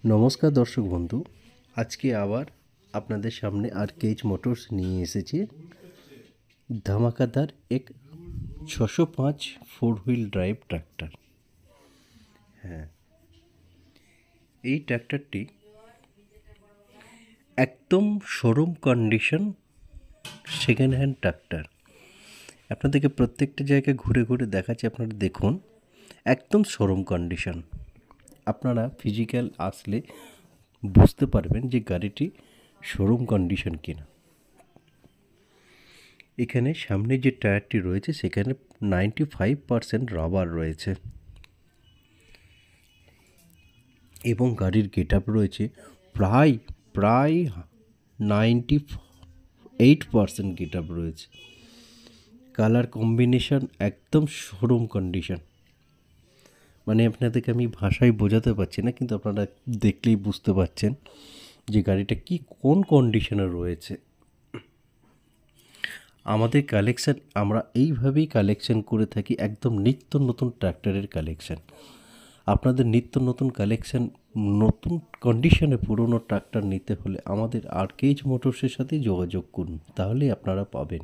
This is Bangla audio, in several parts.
নমস্কার দর্শক বন্ধু, আজকে আবার আপনাদের সামনে আরকেএইচ মোটরস নিয়ে এসেছি ধামাকাদার এক 605 ফোর হুইল ড্রাইভ ট্র্যাক্টর। হ্যাঁ, এই ট্র্যাক্টরটি একদম showroom condition second hand tractor. আপনাদেরকে প্রত্যেকটা জায়গায় ঘুরে ঘুরে দেখাচ্ছি, আপনারা দেখুন একদম শোরুম কন্ডিশন। আপনারা ফিজিক্যাল আসলে বুঝতে পারবেন যে গাড়িটি শোরুম কন্ডিশন কিনা। এখানে সামনে যে টায়ারটি রয়েছে সেখানে 95% রাবার রয়েছে এবং গাড়ির গেটআপ রয়েছে প্রায় 98% গেটআপ রয়েছে। কালার কম্বিনেশন একদম শোরুম কন্ডিশন, মানে আপনাদেরকে আমি ভাষায় বোঝাতে পারছি না, কিন্তু আপনারা দেখলেই বুঝতে পারছেন যে গাড়িটা কোন কন্ডিশনে রয়েছে। আমাদের কালেকশান আমরা এইভাবেই কালেকশান করে থাকি, একদম নিত্য নতুন ট্র্যাক্টরের কালেকশান। আপনাদের নিত্য নতুন কালেকশান, নতুন কন্ডিশনে পুরনো ট্রাক্টর নিতে হলে আমাদের আরকেএইচ মোটরসের সাথে যোগাযোগ করুন, তাহলেই আপনারা পাবেন।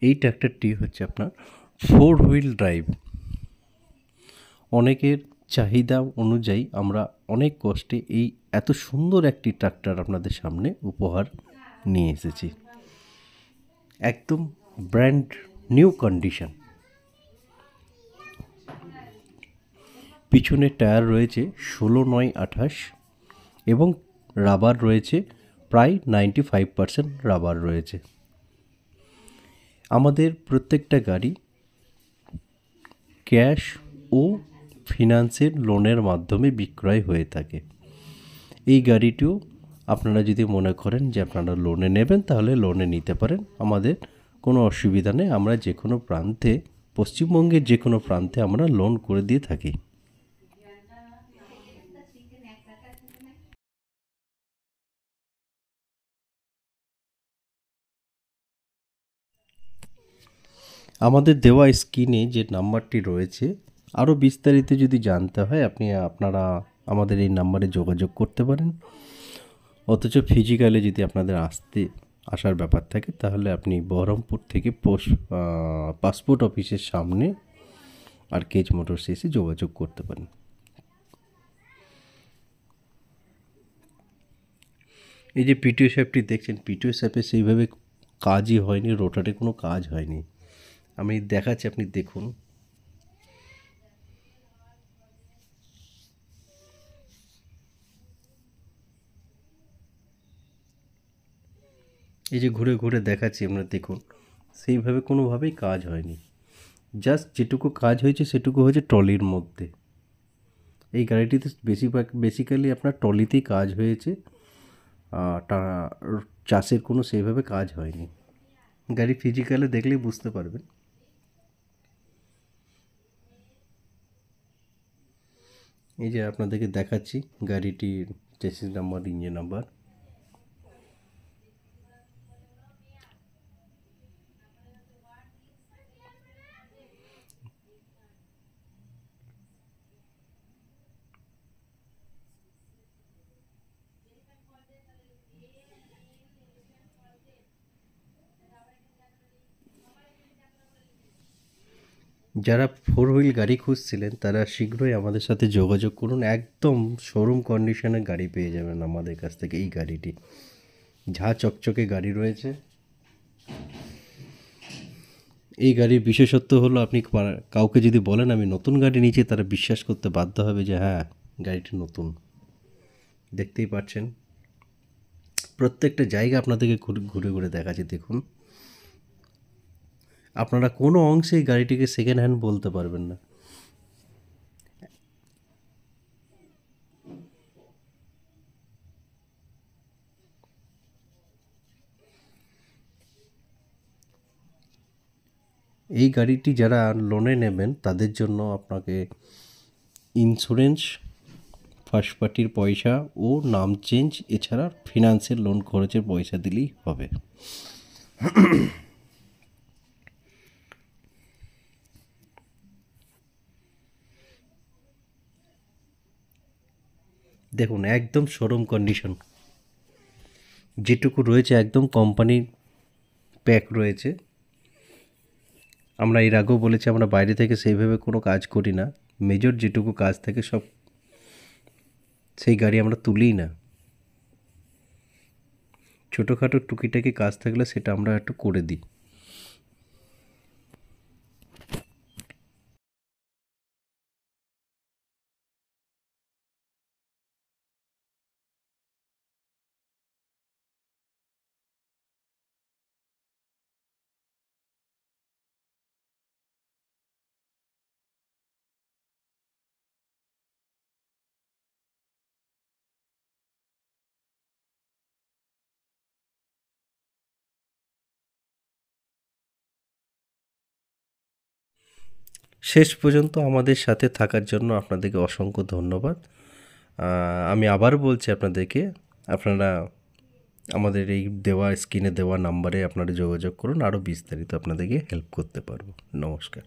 এই ট্র্যাক্টরটি হচ্ছে আপনার ফোর হুইল ড্রাইভ। অনেকের চাহিদা অনুযায়ী আমরা অনেক কষ্টে এই এত সুন্দর একটি ট্রাক্টর আপনাদের সামনে উপহার নিয়ে এসেছি, একদম ব্র্যান্ড নিউ কন্ডিশন। পিছনে টায়ার রয়েছে 16/9/28 এবং রাবার রয়েছে প্রায় 95% রাবার রয়েছে। আমাদের প্রত্যেকটা গাড়ি ক্যাশ ও ফিনান্সের লোনের মাধ্যমে বিক্রয় হয়ে থাকে। এই গাড়িটিও আপনারা যদি মনে করেন যে আপনারা লোনে নেবেন, তাহলে লোনে নিতে পারেন, আমাদের কোনো অসুবিধা নেই। আমরা যে কোনো প্রান্তে, পশ্চিমবঙ্গের যে কোনো প্রান্তে আমরা লোন করে দিয়ে থাকি। আমাদের দেওয়া স্ক্রিনে যে নাম্বারটি রয়েছে, আরও বিস্তারিত যদি জানতে হয় আপনারা আমাদের এই নাম্বারে যোগাযোগ করতে পারেন। অথচ ফিজিক্যালে যদি আপনাদের আসার ব্যাপার থাকে, তাহলে আপনি বহরমপুর থেকে পাসপোর্ট অফিসের সামনে আরকেএইচ মোটরস এসে যোগাযোগ করতে পারেন। এই যে পিটিও শ্যাফটটি দেখছেন, পিটিও শ্যাফে সেইভাবে কাজই হয়নি, রোটারে কোনো কাজ হয়নি। আমি দেখাচ্ছি, আপনি দেখুন। এই যে ঘুরে ঘুরে দেখাচ্ছি, আপনারা দেখুন, সেইভাবে কোনোভাবেই কাজ হয়নি। জাস্ট যেটুকু কাজ হয়েছে সেটুকু হয়েছে ট্রলির মধ্যে। এই গাড়িটিতে বেসিক্যালি আপনার ট্রলিতেই কাজ হয়েছে, চাষের কোনো সেইভাবে কাজ হয়নি। গাড়ি ফিজিক্যালে দেখলেই বুঝতে পারবেন। এই যে আপনাদেরকে দেখাচ্ছি গাড়িটির চেসিস নাম্বার, ইঞ্জিন নাম্বার। যারা ফোর হুইল গাড়ি খুঁজছিলেন তারা শীঘ্রই আমাদের সাথে যোগাযোগ করুন। একদম শোরুম কন্ডিশনের গাড়ি পেয়ে যাবেন আমাদের কাছ থেকে। এই গাড়িটি ঝা চকচকে গাড়ি রয়েছে। এই গাড়ির বিশেষত্ব হলো, আপনি কাউকে যদি বলেন আমি নতুন গাড়ি নিয়েছি, তারা বিশ্বাস করতে বাধ্য হবে যে হ্যাঁ, গাড়িটি নতুন। দেখতেই পাচ্ছেন প্রত্যেকটা জায়গা আপনাদেরকে ঘুরে ঘুরে দেখাচ্ছি, দেখুন। আপনারা কোনো অংশেই গাড়িটিকে সেকেন্ড হ্যান্ড বলতে পারবেন না। এই গাড়িটি যারা লোনে নেবেন তাদের জন্য আপনাকে ইন্স্যুরেন্স, ফার্স্ট পার্টির পয়সা ও নাম চেঞ্জ, এছাড়া ফিনান্সের লোন খরচের পয়সা দিলেই হবে। দেখুন একদম শোরুম কন্ডিশন, যেটুকু রয়েছে একদম কোম্পানির প্যাক রয়েছে। আমরা এর আগেও বলেছি আমরা বাইরে থেকে সেইভাবে কোনো কাজ করি না, মেজর যেটুকু কাজ থাকে সব সেই গাড়ি আমরা তুলিই না। ছোটোখাটো টুকিটাকি কাজ থাকলে সেটা আমরা একটু করে দিই। শেষ পর্যন্ত আমাদের সাথে থাকার জন্য আপনাদেরকে অসংখ্য ধন্যবাদ। আমি আবার বলছি আপনাদেরকে, আপনারা আমাদের এই দেওয়া স্ক্রিনে দেওয়া নাম্বারে আপনারা যোগাযোগ করুন, আরও বিস্তারিত আপনাদেরকে হেল্প করতে পারবো। নমস্কার।